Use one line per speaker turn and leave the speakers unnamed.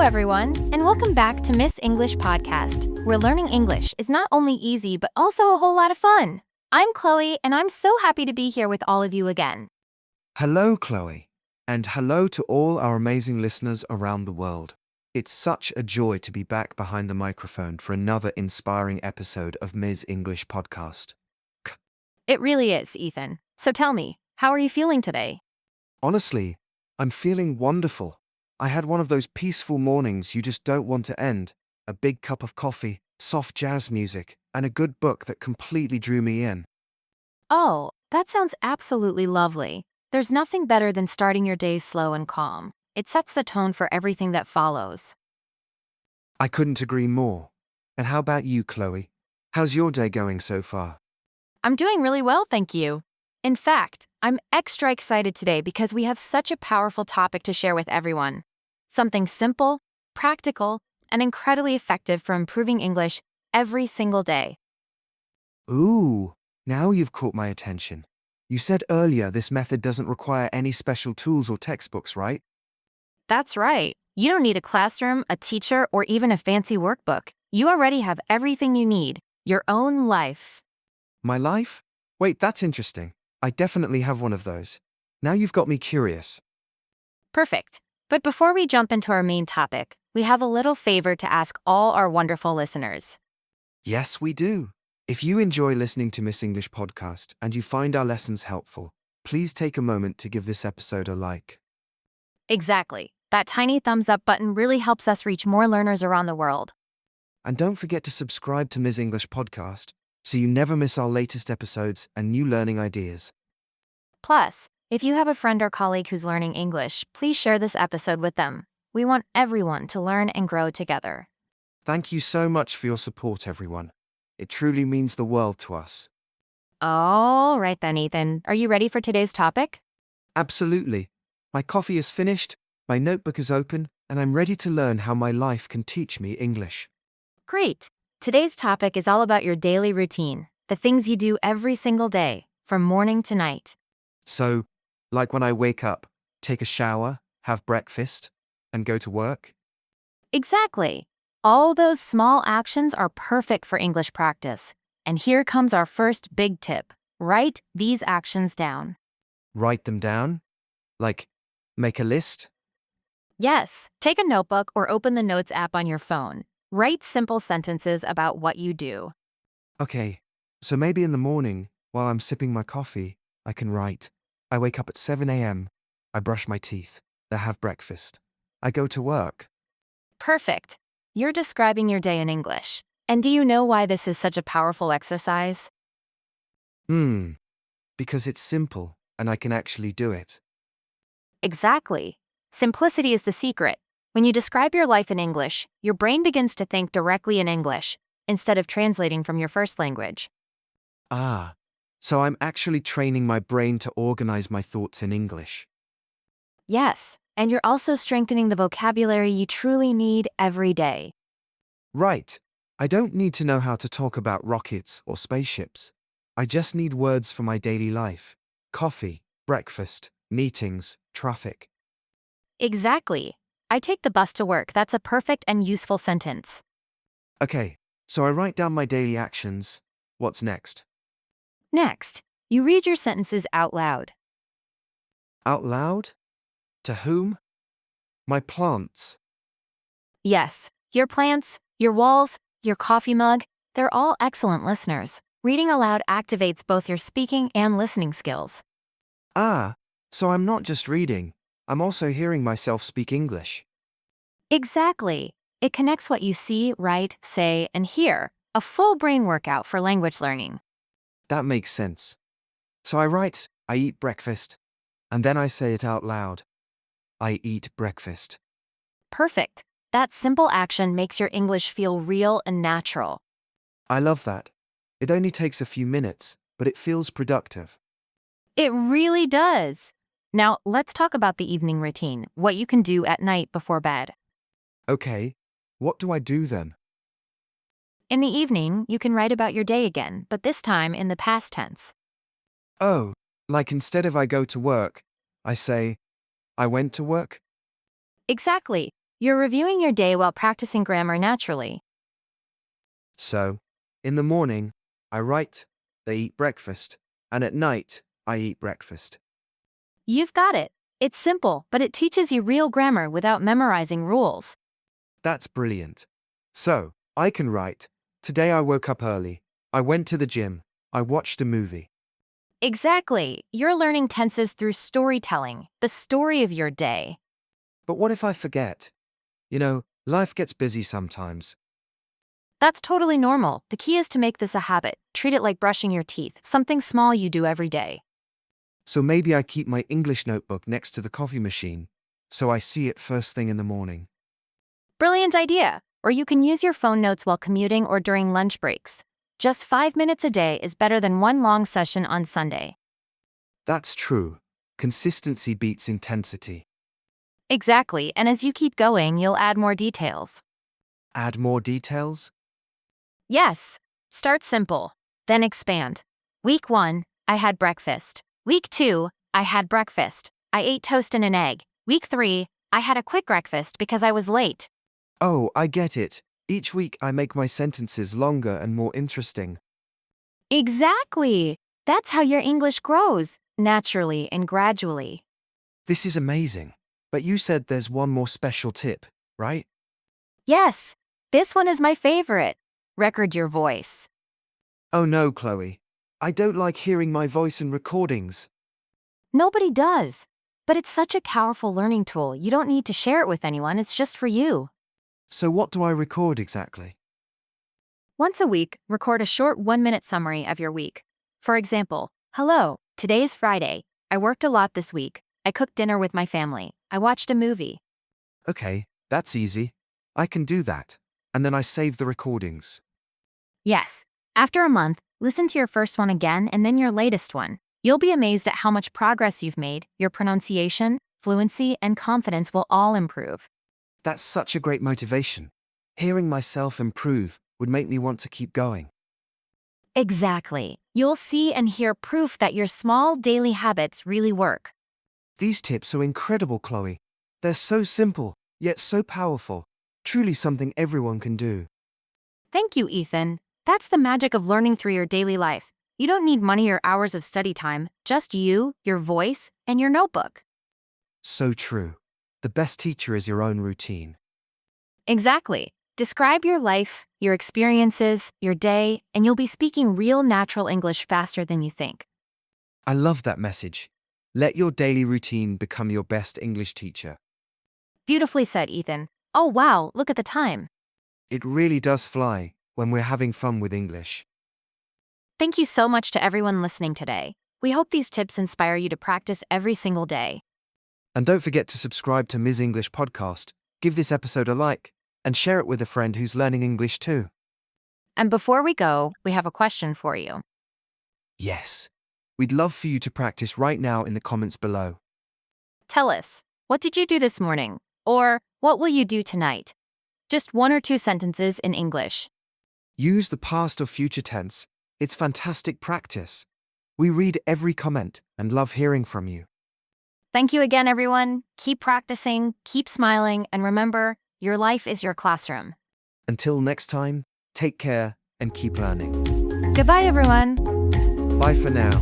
everyone, and welcome back to Miss English Podcast, where learning English is not only easy but also a whole lot of fun. I'm Chloe, and I'm so happy to be here with all of you again.
Hello, Chloe, and hello to all our amazing listeners around the world. It's such a joy to be back behind the microphone for another inspiring episode of Ms. English Podcast.
It really is, Ethan. So tell me, how are you feeling today?
Honestly, I'm feeling wonderful. I had one of those peaceful mornings you just don't want to end. A big cup of coffee, soft jazz music, and a good book that completely drew me in.
Oh, that sounds absolutely lovely. There's nothing better than starting your day slow and calm. It sets the tone for everything that follows.
I couldn't agree more. And how about you, Chloe? How's your day going so far?
I'm doing really well, thank you. In fact, I'm extra excited today because we have such a powerful topic to share with everyone. Something simple, practical, and incredibly effective for improving English every single day.
Ooh, now you've caught my attention. You said earlier this method doesn't require any special tools or textbooks, right?
That's right. You don't need a classroom, a teacher, or even a fancy workbook. You already have everything you need, your own life.
My life? Wait, that's interesting. I definitely have one of those. Now you've got me curious.
Perfect. But before we jump into our main topic, we have a little favor to ask all our wonderful listeners.
Yes, we do. If you enjoy listening to Miss English Podcast and you find our lessons helpful, please take a moment to give this episode a like.
Exactly. That tiny thumbs up button really helps us reach more learners around the world.
And don't forget to subscribe to Miss English Podcast so you never miss our latest episodes and new learning ideas.
Plus, if you have a friend or colleague who's learning English, please share this episode with them. We want everyone to learn and grow together.
Thank you so much for your support, everyone. It truly means the world to us.
All right then, Ethan. Are you ready for today's topic?
Absolutely. My coffee is finished, my notebook is open, and I'm ready to learn how my life can teach me English.
Great. Today's topic is all about your daily routine, the things you do every single day, from morning to night.
So, like when I wake up, take a shower, have breakfast, and go to work?
Exactly. All those small actions are perfect for English practice. And here comes our first big tip. Write these actions down.
Write them down? Like, make a list?
Yes, take a notebook or open the Notes app on your phone. Write simple sentences about what you do.
Okay, so maybe in the morning, while I'm sipping my coffee, I can write. I wake up at 7 a.m., I brush my teeth, I have breakfast, I go to work.
Perfect. You're describing your day in English. And do you know why this is such a powerful exercise?
Because it's simple, and I can actually do it.
Exactly. Simplicity is the secret. When you describe your life in English, your brain begins to think directly in English, instead of translating from your first language.
Ah, so I'm actually training my brain to organize my thoughts in English.
Yes, and you're also strengthening the vocabulary you truly need every day.
Right. I don't need to know how to talk about rockets or spaceships. I just need words for my daily life. Coffee, breakfast, meetings, traffic.
Exactly. I take the bus to work. That's a perfect and useful sentence.
Okay, so I write down my daily actions. What's next?
Next, you read your sentences out loud.
Out loud? To whom? My plants.
Yes, your plants, your walls, your coffee mug, they're all excellent listeners. Reading aloud activates both your speaking and listening skills.
Ah, so I'm not just reading. I'm also hearing myself speak English.
Exactly. It connects what you see, write, say, and hear. A full brain workout for language learning.
That makes sense. So I write, I eat breakfast, and then I say it out loud. I eat breakfast.
Perfect. That simple action makes your English feel real and natural.
I love that. It only takes a few minutes, but it feels productive.
It really does. Now, let's talk about the evening routine, what you can do at night before bed.
Okay, what do I do then?
In the evening, you can write about your day again, but this time in the past tense.
Oh, like instead of I go to work, I say, I went to work?
Exactly. You're reviewing your day while practicing grammar naturally.
So, in the morning, I write, they eat breakfast, and at night, I eat breakfast.
You've got it. It's simple, but it teaches you real grammar without memorizing rules.
That's brilliant. So, I can write, today I woke up early, I went to the gym, I watched a movie.
Exactly. You're learning tenses through storytelling, the story of your day.
But what if I forget? Life gets busy sometimes.
That's totally normal. The key is to make this a habit. Treat it like brushing your teeth, something small you do every day.
So maybe I keep my English notebook next to the coffee machine, so I see it first thing in the morning.
Brilliant idea. Or you can use your phone notes while commuting or during lunch breaks. Just 5 minutes a day is better than one long session on Sunday.
That's true. Consistency beats intensity.
Exactly, and as you keep going, you'll add more details.
Add more details?
Yes. Start simple, then expand. Week 1, I had breakfast. Week 2, I had breakfast. I ate toast and an egg. Week 3, I had a quick breakfast because I was late.
Oh, I get it. Each week I make my sentences longer and more interesting.
Exactly. That's how your English grows, naturally and gradually.
This is amazing. But you said there's one more special tip, right?
Yes, this one is my favorite. Record your voice.
Oh no, Chloe. I don't like hearing my voice in recordings.
Nobody does. But it's such a powerful learning tool. You don't need to share it with anyone, it's just for you.
So what do I record exactly?
Once a week, record a short 1-minute summary of your week. For example, hello, today is Friday. I worked a lot this week. I cooked dinner with my family. I watched a movie.
Okay, that's easy. I can do that. And then I save the recordings.
Yes. After a month, listen to your first one again and then your latest one. You'll be amazed at how much progress you've made. Your pronunciation, fluency, and confidence will all improve.
That's such a great motivation. Hearing myself improve would make me want to keep going.
Exactly. You'll see and hear proof that your small daily habits really work.
These tips are incredible, Chloe. They're so simple, yet so powerful. Truly something everyone can do.
Thank you, Ethan. That's the magic of learning through your daily life. You don't need money or hours of study time, just you, your voice, and your notebook.
So true. The best teacher is your own routine.
Exactly. Describe your life, your experiences, your day, and you'll be speaking real natural English faster than you think.
I love that message. Let your daily routine become your best English teacher.
Beautifully said, Ethan. Oh wow, look at the time.
It really does fly when we're having fun with English.
Thank you so much to everyone listening today. We hope these tips inspire you to practice every single day.
And don't forget to subscribe to Ms. English Podcast, give this episode a like, and share it with a friend who's learning English too.
And before we go, we have a question for you.
Yes. We'd love for you to practice right now in the comments below.
Tell us, what did you do this morning? Or, what will you do tonight? Just 1 or 2 sentences in English.
Use the past or future tense. It's fantastic practice. We read every comment and love hearing from you.
Thank you again, everyone. Keep practicing, keep smiling, and remember, your life is your classroom.
Until next time, take care and keep learning.
Goodbye, everyone.
Bye for now.